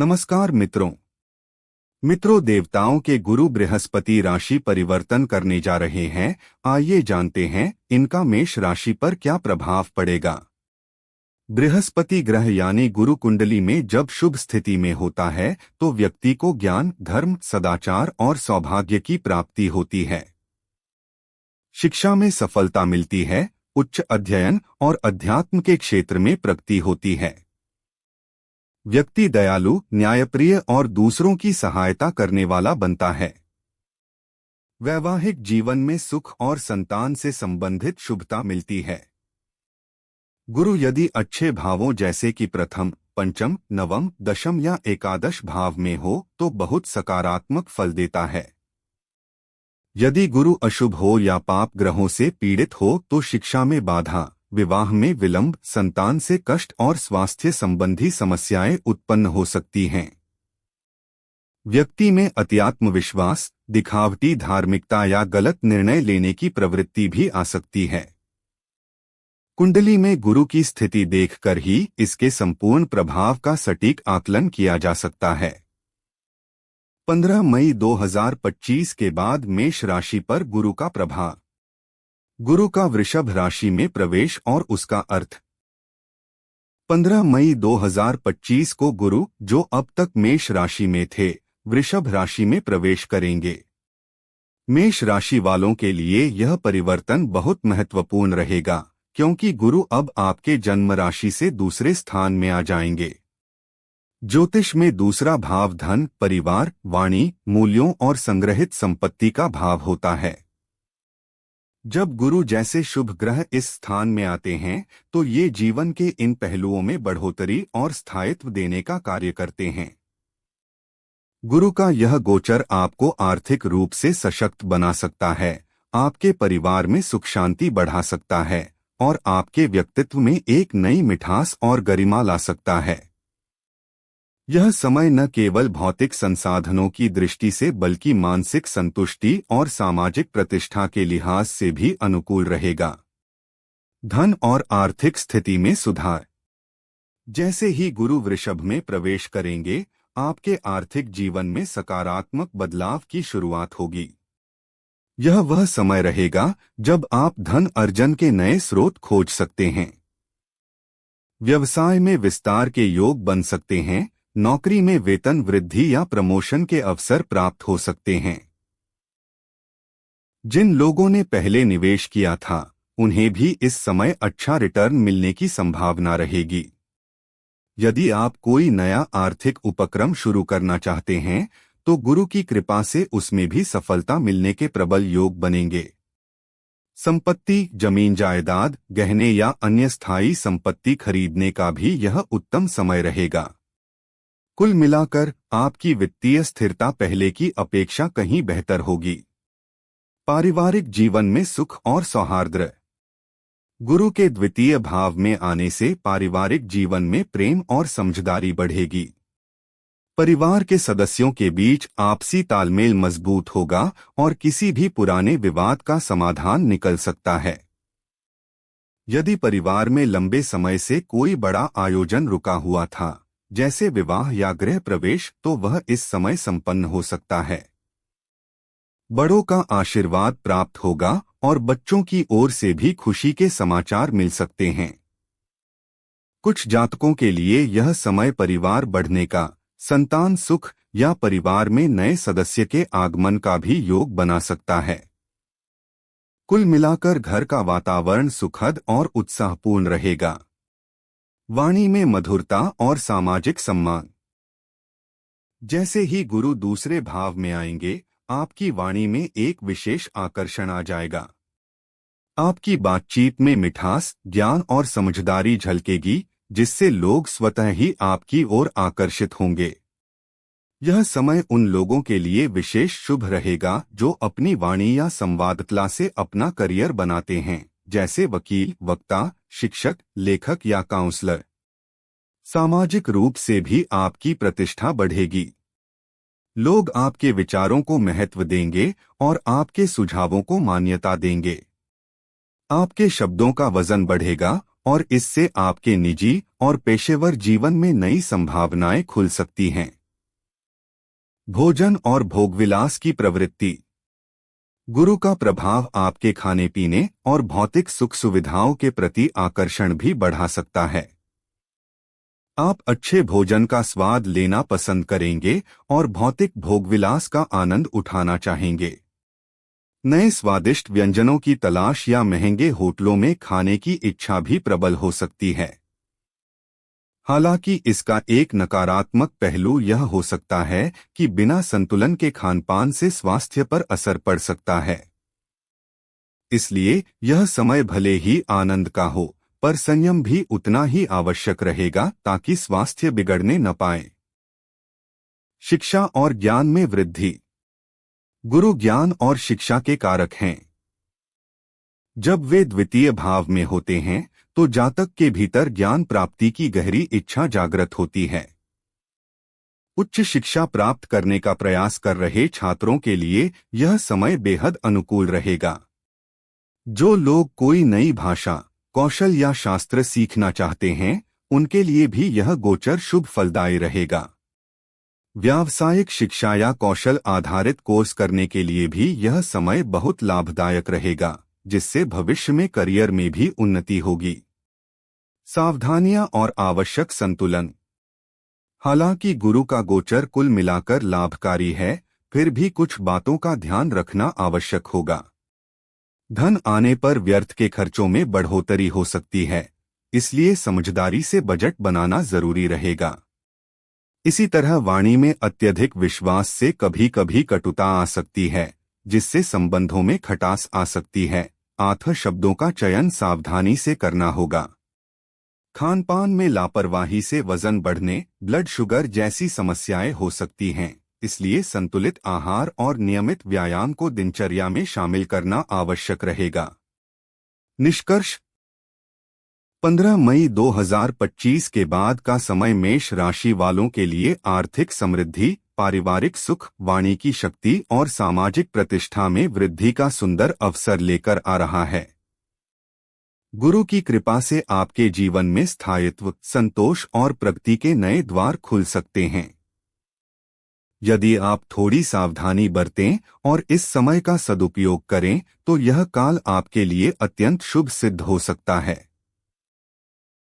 नमस्कार मित्रों देवताओं के गुरु बृहस्पति राशि परिवर्तन करने जा रहे हैं। आइए जानते हैं इनका मेष राशि पर क्या प्रभाव पड़ेगा। बृहस्पति ग्रह यानी गुरु कुंडली में जब शुभ स्थिति में होता है तो व्यक्ति को ज्ञान, धर्म, सदाचार और सौभाग्य की प्राप्ति होती है। शिक्षा में सफलता मिलती है, उच्च अध्ययन और अध्यात्म के क्षेत्र में प्रगति होती है। व्यक्ति दयालु, न्यायप्रिय और दूसरों की सहायता करने वाला बनता है। वैवाहिक जीवन में सुख और संतान से संबंधित शुभता मिलती है। गुरु यदि अच्छे भावों जैसे कि प्रथम, पंचम, नवम, दशम या एकादश भाव में हो तो बहुत सकारात्मक फल देता है। यदि गुरु अशुभ हो या पाप ग्रहों से पीड़ित हो तो शिक्षा में बाधा, विवाह में विलंब, संतान से कष्ट और स्वास्थ्य संबंधी समस्याएं उत्पन्न हो सकती हैं। व्यक्ति में अत्यात्मविश्वास, दिखावटी धार्मिकता या गलत निर्णय लेने की प्रवृत्ति भी आ सकती है। कुंडली में गुरु की स्थिति देखकर ही इसके संपूर्ण प्रभाव का सटीक आकलन किया जा सकता है। 15 मई 2025 के बाद मेष राशि पर गुरु का प्रभाव। गुरु का वृषभ राशि में प्रवेश और उसका अर्थ। 15 मई 2025 को गुरु, जो अब तक मेष राशि में थे, वृषभ राशि में प्रवेश करेंगे। मेष राशि वालों के लिए यह परिवर्तन बहुत महत्वपूर्ण रहेगा क्योंकि गुरु अब आपके जन्म राशि से दूसरे स्थान में आ जाएंगे। ज्योतिष में दूसरा भाव धन, परिवार, वाणी, मूल्यों और संग्रहित संपत्ति का भाव होता है। जब गुरु जैसे शुभ ग्रह इस स्थान में आते हैं तो ये जीवन के इन पहलुओं में बढ़ोतरी और स्थायित्व देने का कार्य करते हैं। गुरु का यह गोचर आपको आर्थिक रूप से सशक्त बना सकता है, आपके परिवार में सुख शांति बढ़ा सकता है और आपके व्यक्तित्व में एक नई मिठास और गरिमा ला सकता है। यह समय न केवल भौतिक संसाधनों की दृष्टि से बल्कि मानसिक संतुष्टि और सामाजिक प्रतिष्ठा के लिहाज से भी अनुकूल रहेगा। धन और आर्थिक स्थिति में सुधार। जैसे ही गुरु वृषभ में प्रवेश करेंगे, आपके आर्थिक जीवन में सकारात्मक बदलाव की शुरुआत होगी। यह वह समय रहेगा जब आप धन अर्जन के नए स्रोत खोज सकते हैं। व्यवसाय में विस्तार के योग बन सकते हैं। नौकरी में वेतन वृद्धि या प्रमोशन के अवसर प्राप्त हो सकते हैं। जिन लोगों ने पहले निवेश किया था, उन्हें भी इस समय अच्छा रिटर्न मिलने की संभावना रहेगी। यदि आप कोई नया आर्थिक उपक्रम शुरू करना चाहते हैं, तो गुरु की कृपा से उसमें भी सफलता मिलने के प्रबल योग बनेंगे। संपत्ति, जमीन जायदाद, गहने या अन्य स्थायी संपत्ति खरीदने का भी यह उत्तम समय रहेगा। कुल मिलाकर आपकी वित्तीय स्थिरता पहले की अपेक्षा कहीं बेहतर होगी। पारिवारिक जीवन में सुख और सौहार्द। गुरु के द्वितीय भाव में आने से पारिवारिक जीवन में प्रेम और समझदारी बढ़ेगी। परिवार के सदस्यों के बीच आपसी तालमेल मजबूत होगा और किसी भी पुराने विवाद का समाधान निकल सकता है। यदि परिवार में लंबे समय से कोई बड़ा आयोजन रुका हुआ था, जैसे विवाह या गृह प्रवेश, तो वह इस समय संपन्न हो सकता है। बड़ों का आशीर्वाद प्राप्त होगा और बच्चों की ओर से भी खुशी के समाचार मिल सकते हैं। कुछ जातकों के लिए यह समय परिवार बढ़ने का, संतान सुख या परिवार में नए सदस्य के आगमन का भी योग बना सकता है। कुल मिलाकर घर का वातावरण सुखद और उत्साहपूर्ण रहेगा। वाणी में मधुरता और सामाजिक सम्मान। जैसे ही गुरु दूसरे भाव में आएंगे, आपकी वाणी में एक विशेष आकर्षण आ जाएगा। आपकी बातचीत में मिठास, ज्ञान और समझदारी झलकेगी, जिससे लोग स्वतः ही आपकी ओर आकर्षित होंगे। यह समय उन लोगों के लिए विशेष शुभ रहेगा जो अपनी वाणी या संवादकला से अपना करियर बनाते हैं, जैसे वकील, वक्ता, शिक्षक, लेखक या काउंसलर। सामाजिक रूप से भी आपकी प्रतिष्ठा बढ़ेगी। लोग आपके विचारों को महत्व देंगे और आपके सुझावों को मान्यता देंगे। आपके शब्दों का वजन बढ़ेगा और इससे आपके निजी और पेशेवर जीवन में नई संभावनाएं खुल सकती हैं। भोजन और भोगविलास की प्रवृत्ति। गुरु का प्रभाव आपके खाने पीने और भौतिक सुख सुविधाओं के प्रति आकर्षण भी बढ़ा सकता है। आप अच्छे भोजन का स्वाद लेना पसंद करेंगे और भौतिक भोगविलास का आनंद उठाना चाहेंगे। नए स्वादिष्ट व्यंजनों की तलाश या महंगे होटलों में खाने की इच्छा भी प्रबल हो सकती है। हालांकि इसका एक नकारात्मक पहलू यह हो सकता है कि बिना संतुलन के खानपान से स्वास्थ्य पर असर पड़ सकता है। इसलिए यह समय भले ही आनंद का हो, पर संयम भी उतना ही आवश्यक रहेगा ताकि स्वास्थ्य बिगड़ने न पाए। शिक्षा और ज्ञान में वृद्धि। गुरु ज्ञान और शिक्षा के कारक हैं। जब वे द्वितीय भाव में होते हैं तो जातक के भीतर ज्ञान प्राप्ति की गहरी इच्छा जागृत होती है। उच्च शिक्षा प्राप्त करने का प्रयास कर रहे छात्रों के लिए यह समय बेहद अनुकूल रहेगा। जो लोग कोई नई भाषा, कौशल या शास्त्र सीखना चाहते हैं, उनके लिए भी यह गोचर शुभ फलदायी रहेगा। व्यावसायिक शिक्षा या कौशल आधारित कोर्स करने के लिए भी यह समय बहुत लाभदायक रहेगा, जिससे भविष्य में करियर में भी उन्नति होगी। सावधानियां और आवश्यक संतुलन। हालांकि गुरु का गोचर कुल मिलाकर लाभकारी है, फिर भी कुछ बातों का ध्यान रखना आवश्यक होगा। धन आने पर व्यर्थ के खर्चों में बढ़ोतरी हो सकती है, इसलिए समझदारी से बजट बनाना जरूरी रहेगा। इसी तरह वाणी में अत्यधिक विश्वास से कभी कभी कटुता आ सकती है, जिससे संबंधों में खटास आ सकती है। आत्म शब्दों का चयन सावधानी से करना होगा। खानपान में लापरवाही से वजन बढ़ने, ब्लड शुगर जैसी समस्याएं हो सकती हैं, इसलिए संतुलित आहार और नियमित व्यायाम को दिनचर्या में शामिल करना आवश्यक रहेगा। निष्कर्ष। 15 मई 2025 के बाद का समय मेष राशि वालों के लिए आर्थिक समृद्धि, पारिवारिक सुख, वाणी की शक्ति और सामाजिक प्रतिष्ठा में वृद्धि का सुंदर अवसर लेकर आ रहा है। गुरु की कृपा से आपके जीवन में स्थायित्व, संतोष और प्रगति के नए द्वार खुल सकते हैं। यदि आप थोड़ी सावधानी बरतें और इस समय का सदुपयोग करें तो यह काल आपके लिए अत्यंत शुभ सिद्ध हो सकता है।